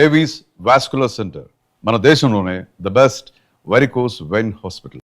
Avis vascular centre మన దేశంలోనే the best varicose vein hospital.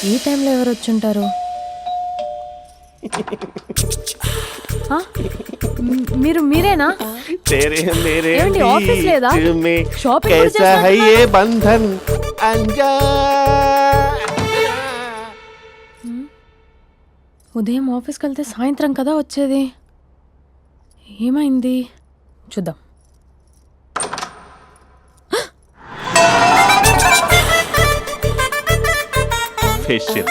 ఈ టైంలో ఎవరు వచ్చుంటారు? మీరేనా? ఏమండి ఆఫీస్ లేదా? షాపింగ్ ఉదయం ఆఫీస్కి వెళ్తే సాయంత్రం కదా వచ్చేది. ఏమైంది చూద్దాం. ఫేషియల్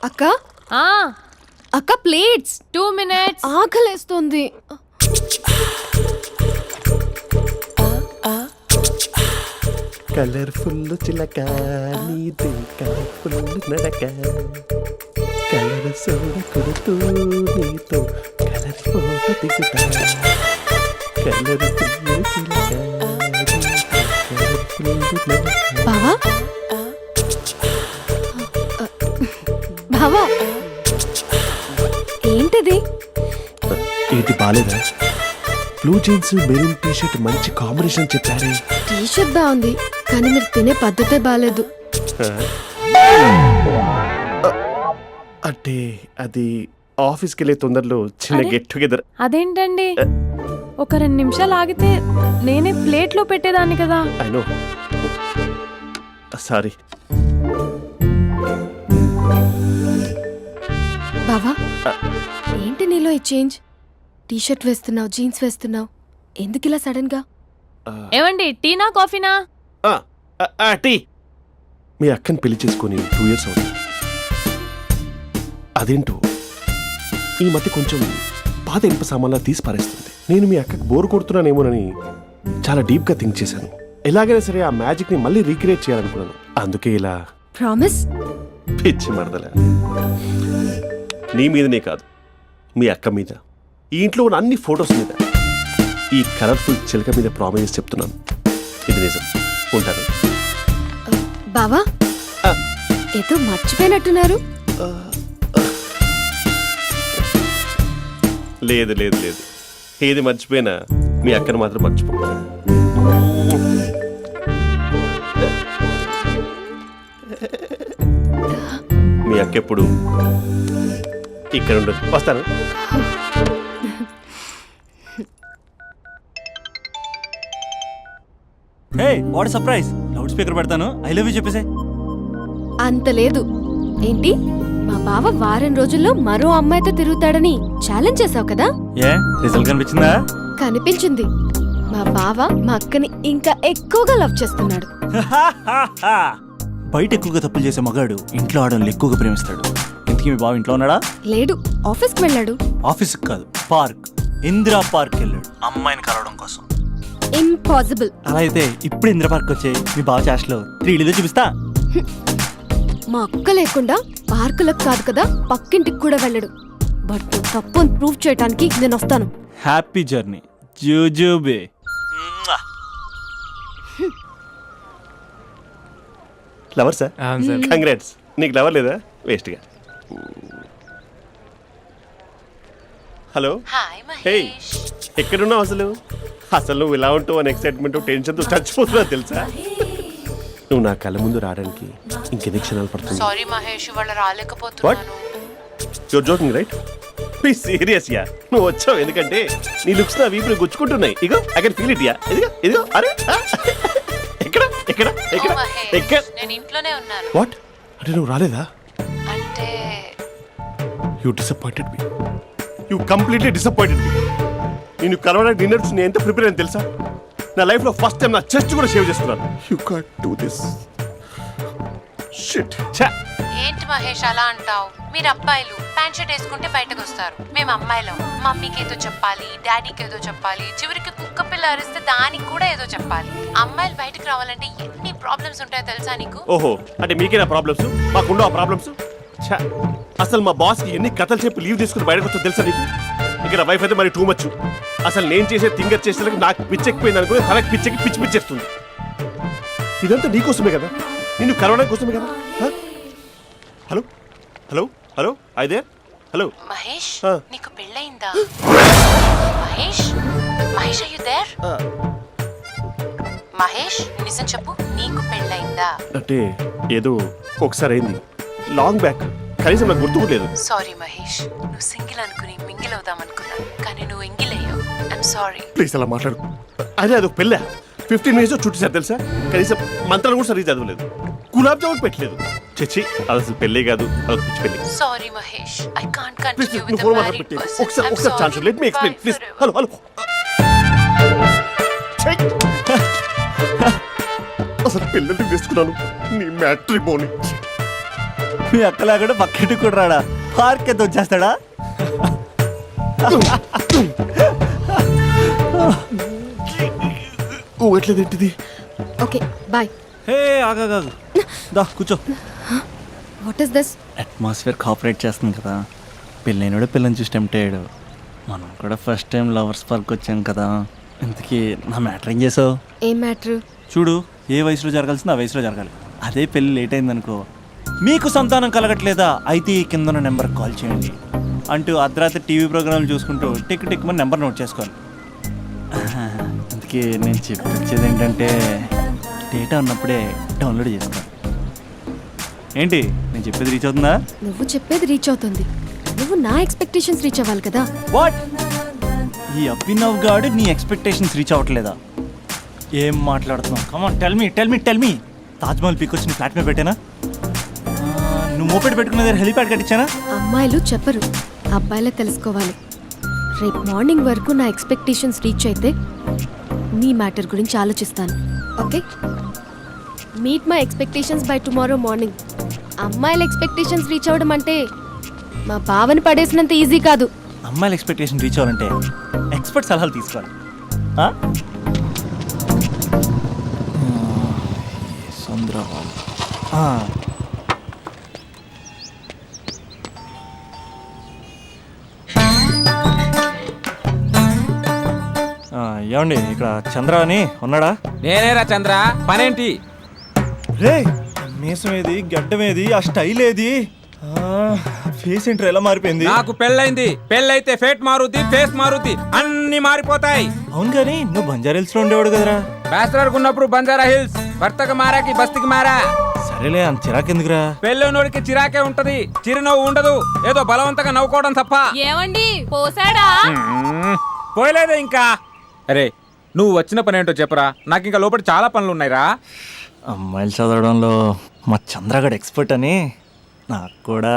అక్క అక్క ప్లేట్స్ 2 minutes. ఆకలేస్తుంది. కలర్ఫుల్ చిలక నీదే కలర్ఫుల్ నడక కలర్ సోడ కొడుతూ నీతో కలర్ ఫోటో దిగుతా కలర్ఫుల్ చిలక బావా బావా ఏంటిది? ఏంటి బాలేదా? బ్లూ జీన్స్ మెరూన్ టీషర్ట్ మంచి కాంబినేషన్ చెప్పారే. టీషర్ట్ బాగుంది కానీ మీరు తినే పద్ధతే బాలేదు. అంటే అది ఆఫీస్కి వెళ్ళే తొందరలో చిన్న గెట్ టుగెదర్. అదేంటండి, ఒక 2 నిమిషాలు ఆగితే నేనే ప్లేట్లో పెట్టేదాన్ని కదా. I know, sorry. బావా ఏంటి నీలో ఈ చేంజ్? టీషర్ట్ వేస్తున్నావు, జీన్స్ వేస్తున్నావు, ఎందుకు ఇలా సడన్ గా? ఏమండి టీనా కాఫీనా? టీ. మీ అక్కని పెళ్లి చేసుకొని 2 years అవుతుంది. అదేంటో ఈ మధ్య కొంచెం పాత ఇనుప సామాన్లా తీసి పారేస్తుంది. నేను మీ అక్కకు బోర్ కొడుతున్నానేమోనని చాలా డీప్గా థింక్ చేశాను. ఎలాగైనా సరే ఆ మ్యాజిక్ని మళ్ళీ రీక్రియేట్ చేయాలనుకున్నాను. అందుకే ఇలా. ప్రామిస్? పిచ్చి మరదల, నీ మీదనే కాదు, మీ అక్క మీద, ఈ ఇంట్లో ఉన్న అన్ని ఫొటోస్ మీద, ఈ కలర్ఫుల్ చిలక మీద ప్రామిస్ చెప్తున్నాను. ఇది నిజం. ఉంటాను. బావా ఏదో మర్చిపోయినట్టున్నారు. లేదు లేదు లేదు, ఏది మర్చిపోయినా మీ అక్కను మాత్రం మర్చిపో. మీ అక్క ఎప్పుడు ఇక్కడ ఉండదు. వస్తాను. Hey what surprise. Loud speaker పెడతాను, ఐ లవ్ యూ చెప్పేసే. అంత లేదు. ఏంటి, మా బావ వారం రోజుల్లో మరో అమ్మాయితో తిరుగుతాడని ఛాలెంజ్ చేసావు కదా? ఏ రిజల్ట్ కనిపించిందా? కనిపించింది. మా బావ మా అక్కని ఇంకా ఎక్కువగా లవ్ చేస్తున్నాడు. బయట ఎక్కువగా తప్పులు చేసే మగాడు ఇంట్లో ఆడవాళ్ళని ఎక్కువగా ప్రేమిస్తాడు. ఇంతకీ మీ బావ ఇంట్లో ఉన్నాడా? లేడు, ఆఫీస్కి వెళ్ళాడు. ఆఫీస్కి కాదు, పార్క్, ఇందిరా పార్క్ వెళ్ళాడు అమ్మాయిని కలవడం కోసం. ఇంపాసిబుల్. అలా అయితే ఇప్పుడు ఇందిరా పార్క్ వచ్చే మీ బావ చాష్లో 3Dలో చూపిస్తా. మా అక్క లేకుండా పార్కులకు కాదు కదా పక్కింటికి కూడా వెళ్ళడు. బట్ తప్పు ప్రూవ్ చేయడానికి నేను వస్తాను. Happy journey. జూజూబే. Lover sir congrats. నీకు లవర్ లేదా? వేస్ట్గా. హలో, హే, ఎక్కడున్నావు అసలు? అసలు నువ్వు ఇలా ఉంటావు అని ఎక్సైట్మెంట్ టెన్షన్తో చచ్చిపోతున్నా తెలుసా? నువ్వు నా కళ్ళ ముందు రావడానికి ఇంకెన్ని క్షణాలు పడుతుంది? సారీ మహేష్, వాళ్ళ రాలేకపోతున్నాను. You're joking right? Please serious ya. నువ్వు వచ్చావు ఎందుకంటే నీ లుక్స్ నా వీపులు గుచ్చుకుంటున్నాయి. ఇగో I can feel it ya. ఇదిగో ఇదిగో. అరే ఎక్కడ ఎక్కడ ఎక్కడ ఎక్కడ? నేను ఇంట్లోనే ఉన్నాను. వాట్ అంటే నువ్వు రాలేదా? అంటే you disappointed me. You completely disappointed me. నేను కలవడానికి డిన్నర్స్ నేను ఎంత ప్రిపేర్ అని తెలుసా? నా లైఫ్లో ఫస్ట్ టైం నా చెస్ట్ కూడా సేవ్ చేస్తున్నాను. You can't do this shit. ఏంటి మహేష్ అలా అంటావు? మీరు అబ్బాయిలు ప్యాంట్ షర్ట్ వేసుకుంటే బయటకు వస్తారు. మేము అమ్మాయిలం మమ్మీకి ఏదో చెప్పాలి, డాడీకి ఏదో చెప్పాలి, చివరికి కుక్క పిల్ల అరిస్తే దానికి కూడా ఏదో చెప్పాలి. అమ్మాయిలు బయటకు రావాలంటే ఎన్ని ప్రాబ్లమ్స్ ఉంటాయో తెలుసా నీకు? ఓహో, అంటే మీకేనా ప్రాబ్లమ్స్? మాకుండా ఆ ప్రాబ్లమ్స్? అసలు మా బాస్కి ఎన్ని కథలు చెప్పి లీవ్ తీసుకుని బయటకు వచ్చో తెలుసా నీకు? ఇక్కడ వైఫ్ అయితే మరి టూ మచ్. అసలు నేను చేసే థింగర్ చేసేందుకు నాకు పిచ్చెక్కిపోయింది అనుకుని తనకి పిచ్చెక్కి పిచ్చి పిచ్చేస్తుంది. ఇదంతా నీకోసమే కదా, నిన్ను కలవడానికి కోసమే కదా. హలో హలో హలో అయితే హలో మహేష్, నీకు పెళ్ళయిందా? Mahesh, Mahesh are you there? Mahesh నిజం చెప్పు, నీకు పెళ్ళయిందా? అంటే ఏదో ఒకసారి అయింది, లాంగ్ బ్యాక్, కనీసం నాకు గుర్తుకోలేదు. సారీ మహేష్, నువ్వు సింగిల్ అనుకుని మింగిల్ అవుదాం అనుకున్నా, కానీ నువ్వు ఎంగిల్ అయ్యావు. I'm sorry. ప్లీజ్ అలా మాట్లాడు. అదే అదొక పెళ్ళా? 15 minutes చుట్టేసారు తెలుసా? కనీసం మంత్రాలు కూడా సరిగ్గా చదవలేదు, గులాబ్ జామున్ పెట్టలేదు. చచ్చి, అది అసలు పెళ్ళే కాదు, అదొక పిచ్చి పెళ్ళి. Sorry Mahesh, I can't please continue నువ్వు విత్ ఫోన్ ద మాట్లాడి మ్యారీడ్ పెట్టి పర్సన్. ఒకసారి chance let me explain please. Hello hello. అసలు పిల్లల్ని తీసుకున్నాను నీ మ్యాట్రిమోని. మీ అక్కలాగడ పక్కింటి కూడా రాడా? పార్క్ ఎంత వచ్చేస్తాడా? ఎట్లేదేంటిది? Okay bye. హే ఆగా దా కూర్చో. What is this? Atmosphere cooperate చేస్తుంది కదా. పెళ్ళైనడు పిల్లని చూసి టెంప్ట్ అయ్యాడు. మనం కూడా ఫస్ట్ టైం లవర్స్ పార్క్ వచ్చాం కదా. ఇంతకీ నా మ్యాటర్ ఏం చేసావు? ఏం మ్యాటర్? చూడు, ఏ వయసులో జరగాల్సిందో ఆ వయసులో జరగాలి. అదే పెళ్ళి లేట్ అయిందనుకో, మీకు సంతానం కలగట్లేదా అయితే ఈ కింద ఉన్న నెంబర్కి కాల్ చేయండి అంటూ అర్ధరాత్రి టీవీ ప్రోగ్రాంలు చూసుకుంటూ టిక్ టిక్ మన నెంబర్ నోట్ చేసుకోవాలి. అందుకే నేను చెప్పించేది ఏంటంటే డేటా ఉన్నప్పుడే డౌన్లోడ్ చేసుకోవాలి. ఏంటి నేను చెప్పేది రీచ్ అవుతుందా? నువ్వు చెప్పేది రీచ్ అవుతుంది, నువ్వు నా ఎక్స్పెక్టేషన్స్ రీచ్ అవ్వాలి కదా. వాట్? ఈ అభినవ్ గాడు నీ ఎక్స్పెక్టేషన్స్ రీచ్ అవ్వట్లేదా? ఏం మాట్లాడుతున్నావు? Come on tell me. Taj Mahal peak వచ్చి నీ ఫ్లాట్ మీద పెట్టానా? నువ్వు మోపెట్ పెట్టుకున్న దగ్గర హెలిప్యాడ్ కట్టించానా? అమ్మాయిలు చెప్పరు, అబ్బాయిలే తెలుసుకోవాలి. రేపు మార్నింగ్ వరకు నా ఎక్స్పెక్టేషన్స్ రీచ్ అయితే నీ మ్యాటర్ గురించి ఆలోచిస్తాను. Okay, meet my expectations by tomorrow morning. అమ్మాయిల ఎక్స్పెక్టేషన్స్ రీచ్ అవ్వడం అంటే మా బావని పడేసినంత ఈజీ కాదు. అమ్మాయిల ఎక్స్పెక్టేషన్ రీచ్ అవ్వాలంటే ఎక్స్పర్ట్ సలహాలు తీసుకోవాలి. ఏమండి, ఇక్కడ చంద్ర అని ఉన్నాడా? నేనేరా చంద్ర, పనేంటి? రే, మీసం ఏది, గడ్డం ఏది, ఆ స్టైల్ ఏది, ఫేస్ ఏంట్రా ఎలా మారిపోయింది? నాకు పెళ్ళైంది, పెళ్ళైతే ఫేట్ మారుతి, ఫేస్ మారుతి, అన్ని మారిపోతాయి. అవును కానీ నువ్వు బంజారా హిల్స్ లో ఉండేవాడు కదరా? బ్యాచిలర్ ఉన్నప్పుడు బంజారా హిల్స్, భర్తకు మారాకి బస్తికి మారా. సరేలే, అంత చిరాకెందుకురా? పెళ్ళోనోడికి చిరాకే ఉంటది, చిరునవ్వు ఉండదు, ఏదో బలవంతంగా నవ్వుకోవడం తప్ప. ఏమండి పోసాడా? పోయలేదే ఇంకా. అరే నువ్వు వచ్చిన పని ఏంటో చెప్పరా, నాకు ఇంకా లోపల చాలా పనులు ఉన్నాయిరా. అమ్మాయిలు చదవడంలో మా చంద్రగడ్ ఎక్స్పర్ట్ అని నాకు కూడా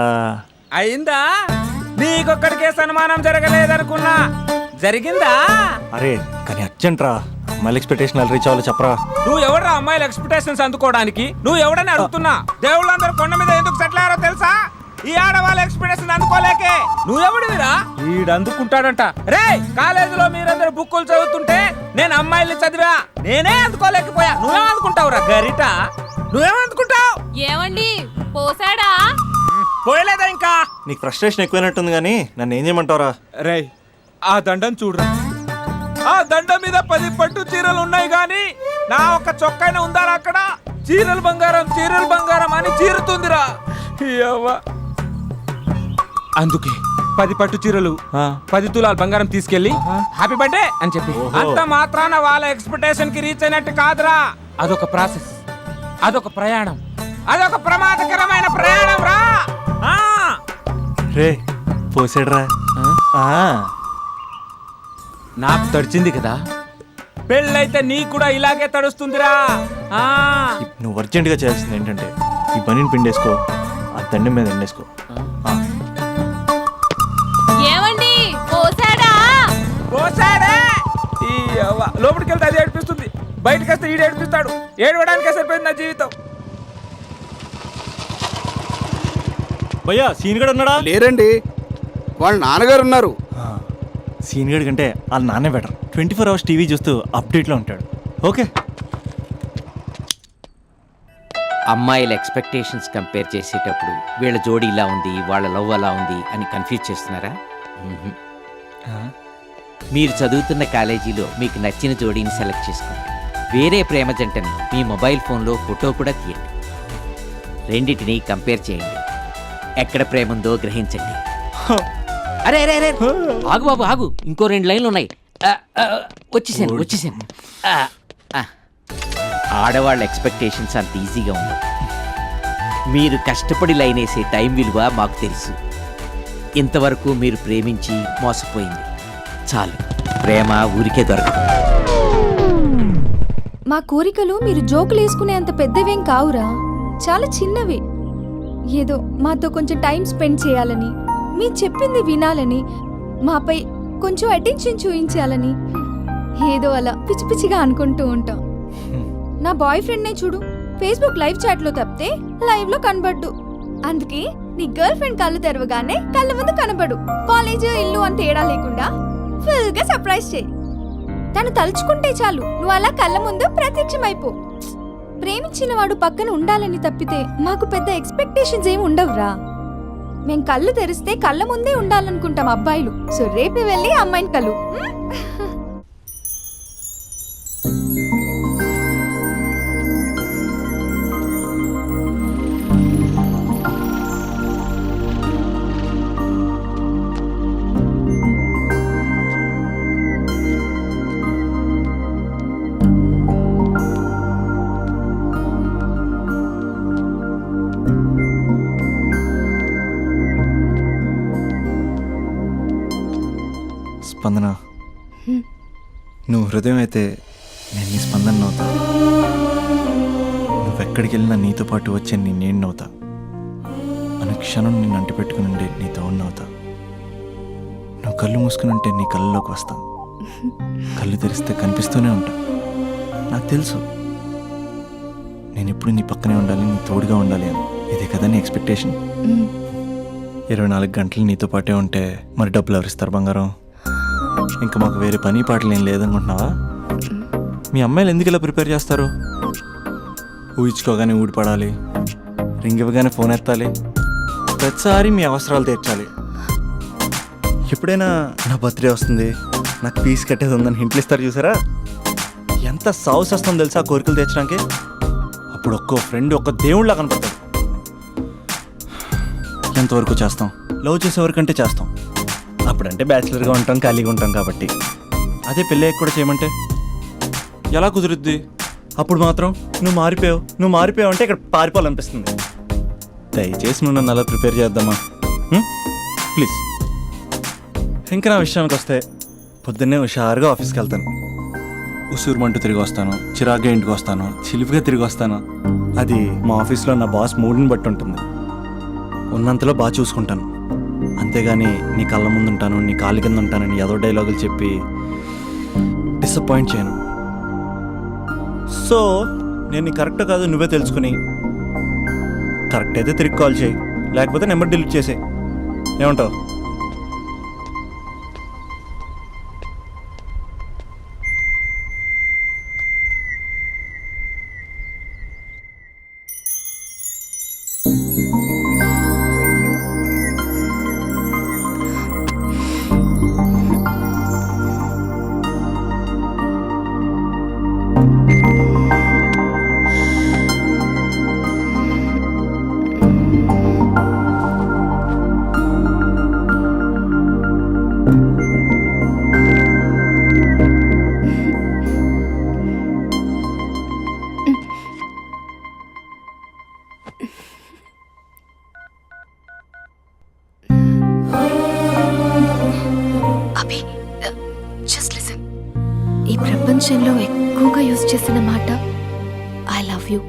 అయిందా? నీకొక్కడికే సన్మానం జరగలేదనుకున్నా, జరిగిందా? అరే కానీ అర్జెంట్ రా, అమ్మాయిల ఎక్స్పెక్టేషన్ రీచ్ అవ్వాలి చెప్పరా. నువ్వు ఎవడరా అమ్మాయిల ఎక్స్పెక్టేషన్స్ అందుకోవడానికి? నువ్వు ఎవడని అడుగుతున్నా. దేవుళ్ళందరూ కొండ మీద ఎందుకు సెటిల్ అయ్యారో తెలుసా? ఈ ఆడవాళ్ళ ఎక్స్పెక్టేషన్ అందుకోలేకే. నువ్వెవడివిరా? వీడు అందుకుంటాడంట. రే, కాలేజీలో మీరందరూ బుక్కులు చదువుతుంటే నేను అమ్మాయిల్ని చదివా, నేనే అందుకోలేకపోయా. నువ్వేం అందుకుంటావురా గరిట? నువ్వేం అందుకుంటావు? ఏమండి పోసాడా? పోయలేదా ఇంకా? నీకు ఫ్రస్ట్రేషన్ ఎక్కువైనట్టుంది కానీ నన్ను ఏం చేయమంటావురా? రే, ఆ దండం చూడరా. ఆ దండ మీద 10 పట్టు చీరలు ఉన్నాయి గాని నా ఒక్క చొక్కైనా ఉందారా అక్కడ? చీరలు బంగారం అని చీరుతుందిరా. యవ్వ. అందుకే 10 పట్టు చీరలు 10 తులాల బంగారం తీసుకెళ్లి హ్యాపీ బర్త్డే అని చెప్పి. అంత మాత్రాన వాళ్ళ ఎక్స్పెక్టేషన్ కి రీచ్ అయినట్టు కాదురా. అదొక ప్రాసెస్, అదొక ప్రయాణం, అదొక ప్రమాదకరమైన ప్రయాణం రా. రే పోసాడ్రా. నాకు తడిచింది కదా, పెళ్ళైతే నీ కూడా ఇలాగే తడుస్తుందిరా. నువ్వు అర్జెంటుగా చేయాల్సింది ఏంటంటే ఈ పనిని పిండేసుకో, ఆ దండం మీద ఎండేసుకో. ఏమండి పోసాడా? పోసాడే. ఈ యవ్వ. లోపలికి వెళ్తే అది ఏడిపిస్తుంది, బయటకు వస్తే ఈడు ఏడిపిస్తాడు. ఏడవడానికే సరిపోయింది నా జీవితం. భయ్యా సీన్ గడు ఉన్నాడా? లేరండి, వాళ్ళ నాన్నగారు ఉన్నారు. సీన్ గడి కంటే వాళ్ళ నాన్నే బెటర్. 24 అవర్స్ టీవీ చూస్తూ అప్డేట్లో ఉంటాడు. ఓకే. అమ్మాయిల ఎక్స్పెక్టేషన్స్ కంపేర్ చేసేటప్పుడు వీళ్ళ జోడి ఇలా ఉంది, వాళ్ళ లవ్ అలా ఉంది అని కన్ఫ్యూజ్ చేస్తున్నారా? మీరు చదువుతున్న కాలేజీలో మీకు నచ్చిన జోడీని సెలెక్ట్ చేసుకోండి. వేరే ప్రేమ జంటని మీ మొబైల్ ఫోన్లో ఫోటో కూడా తీయండి. రెండింటిని కంపేర్ చేయండి. ఎక్కడ ప్రేమ ఉందో గ్రహించండి. అరే అరే అరే ఆగు బాబు ఆగు, ఇంకో 2 లైన్లు ఉన్నాయి. వచ్చేసాను. ఆడవాళ్ళ ఎక్స్పెక్టేషన్స్ అంత ఈజీగా ఉండవు. మీరు కష్టపడి లైన్ వేసే టైం విలువ మాకు తెలుసు. ఇంతవరకు మీరు ప్రేమించి మోసపోయింది చాలు. ప్రేమ ఊరికే దొరకదు. మా కోరికలు మీరు జోకులు వేసుకునేంత పెద్దవేం కావురా, చాలా చిన్నవి. ఏదో మాతో కొంచెం టైం స్పెండ్ చేయాలని, మీ చెప్పింది వినాలని, మాపై కొంచెం అటెన్షన్ చూపించాలని ఏదో అలా పిచ్చి పిచ్చిగా అనుకుంటూ ఉంటాం. నా బాయ్ ఫ్రెండ్నే చూడు, ఫేస్బుక్ లైవ్ చాట్లో తప్పితే లైవ్లో కనబడ్డు. అందుకే నీ గర్ల్ ఫ్రెండ్ కళ్ళు తెరవగానే కళ్ళ ముందు కనబడు. కాలేజ్ ఇల్లు అని తేడా లేకుండా ఫుల్గా సర్ప్రైజ్ చేయి. తను తలుచుకుంటే చాలు నువ్వు అలా కళ్ళ ముందు ప్రత్యక్షమైపో. ప్రేమించిన వాడు పక్కన ఉండాలని తప్పితే మాకు పెద్ద ఎక్స్పెక్టేషన్స్ ఏమి ఉండవురా. మేం కళ్ళు తెరిస్తే కళ్ళ ముందే ఉండాలనుకుంటాం అబ్బాయిలు. సో రేపు వెళ్ళి అమ్మాయిని కలు. స్పందన, నువ్వు హృదయం అయితే నేను నీ స్పందన నవ్వుతా. నువ్వెక్కడికి వెళ్ళినా నీతో పాటు వచ్చే నేను నవ్వుతా. అనుక్షణం నిన్ను అంటి పెట్టుకుని ఉండే నీ తోడు నవ్వుతా. నువ్వు కళ్ళు మూసుకుని ఉంటే నీ కళ్ళలోకి వస్తా. కళ్ళు తెరిస్తే కనిపిస్తూనే ఉంటా. నాకు తెలుసు నేను ఎప్పుడు నీ పక్కనే ఉండాలి, నీ తోడుగా ఉండాలి అని. ఇదే కదా నీ ఎక్స్పెక్టేషన్? 24 గంటలు నీతో పాటే ఉంటే మరి డబ్బులు ఎవరిస్తారు బంగారం? ఇంకా మాకు వేరే పని పాటలు ఏం లేదనుకుంటున్నావా? మీ అమ్మాయిలు ఎందుకు ఇలా ప్రిపేర్ చేస్తారు? ఊహించుకోగానే ఊడిపడాలి, రింగ్ ఇవ్వగానే ఫోన్ ఎత్తాలి, ప్రతిసారి మీ అవసరాలు తీర్చాలి. ఎప్పుడైనా నా బర్త్డే వస్తుంది, నాకు ఫీజు కట్టేది ఉందని హింట్లు ఇస్తారు చూసారా? ఎంత సాహసం వస్తుందో తెలుసా కోరికలు తీర్చడానికి? అప్పుడు ఒక్కో ఫ్రెండ్ ఒక్క దేవుళ్ళ కనపడతాడు. ఎంతవరకు చేస్తాం? లవ్ చేసేవరకంటే చేస్తాం. అప్పుడంటే బ్యాచిలర్గా ఉంటాం, ఖాళీగా ఉంటాం కాబట్టి. అదే పెళ్ళయ్యాక కూడా చేయమంటే ఎలా కుదురుద్ది? అప్పుడు మాత్రం నువ్వు మారిపోయావు అంటే ఇక్కడ పారిపోవాలనిపిస్తుంది. దయచేసి నువ్వు నన్ను అలా ప్రిపేర్ చేద్దామా ప్లీజ్. ఇంకా నా విషయానికి వస్తే పొద్దున్నే హుషారుగా ఆఫీస్కి వెళ్తాను. ఉసూరుమంటూ తిరిగి వస్తాను, చిరాగ్గా ఇంటికి వస్తాను, చిలిపిగా తిరిగి వస్తాను. అది మా ఆఫీస్లో నా బాస్ మూడ్ని బట్టి ఉంటుంది. ఉన్నంతలో బాగా చూసుకుంటాను, అంతేగాని నీ కళ్ళ ముందు ఉంటాను, నీ కాళ్ళ కింద ఉంటానని ఏదో డైలాగులు చెప్పి డిసప్పాయింట్ చేయను. సో నేను నీ కరెక్ట్ కాదు నువ్వే తెలుసుకుని, కరెక్ట్ అయితే తిరిగి కాల్ చేయి, లేకపోతే నెంబర్ డిలీట్ చేసే. ఏమంటావు? అభి, జస్ట్ లిసన్. ఈ ప్రపంచంలో ఎక్కువగా యూజ్ చేసిన మాట ఐ లవ్ యూ,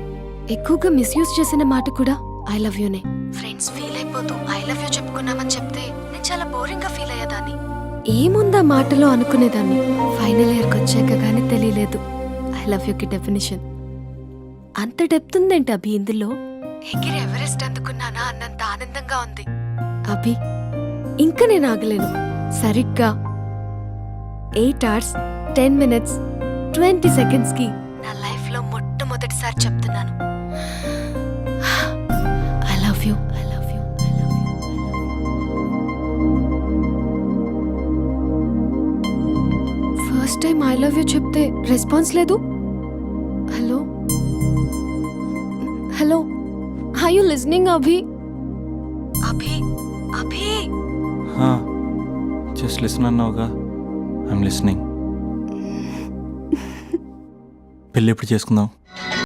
ఎక్కువగా మిస్యూజ్ చేసిన మాట కూడా ఐ లవ్ యూనే. ఫ్రెండ్స్ ఫీల్ అయిపోతూ ఐ లవ్ యూ చెప్పుకున్నామని చెప్తే నేను చాలా బోరింగ్ గా ఫీల్ అయ్యేదాన్ని. ఏముందా మాటలో అనుకునేదాన్ని. ఫైనల్ ఇయర్కి వచ్చాక కానీ తెలియలేదు ఐ లవ్ యూకి డెఫినేషన్. అంత డెప్త్ ఉందేంటి అభి ఇందులో? ఎగిరి ఎవరెస్ట్ అందుకున్నానా అన్నంత ఆనందంగా ఉంది అభి. ఇంకా నేను ఆగలేను. సరిగ్గా 8 hours 10 minutes 20 seconds కి నా లైఫ్ లో మొట్టమొదటిసారి చెప్తున్నాను I love you, I love you, I love you. First time I love you చెప్తే రెస్పాన్స్ లేదు. Hello hello, are you listening Abhi? Abhi Abhi just listen అన్నావుగా, ఐఎమ్ లిసనింగ్. పెళ్ళి ఎప్పుడు చేసుకుందాం?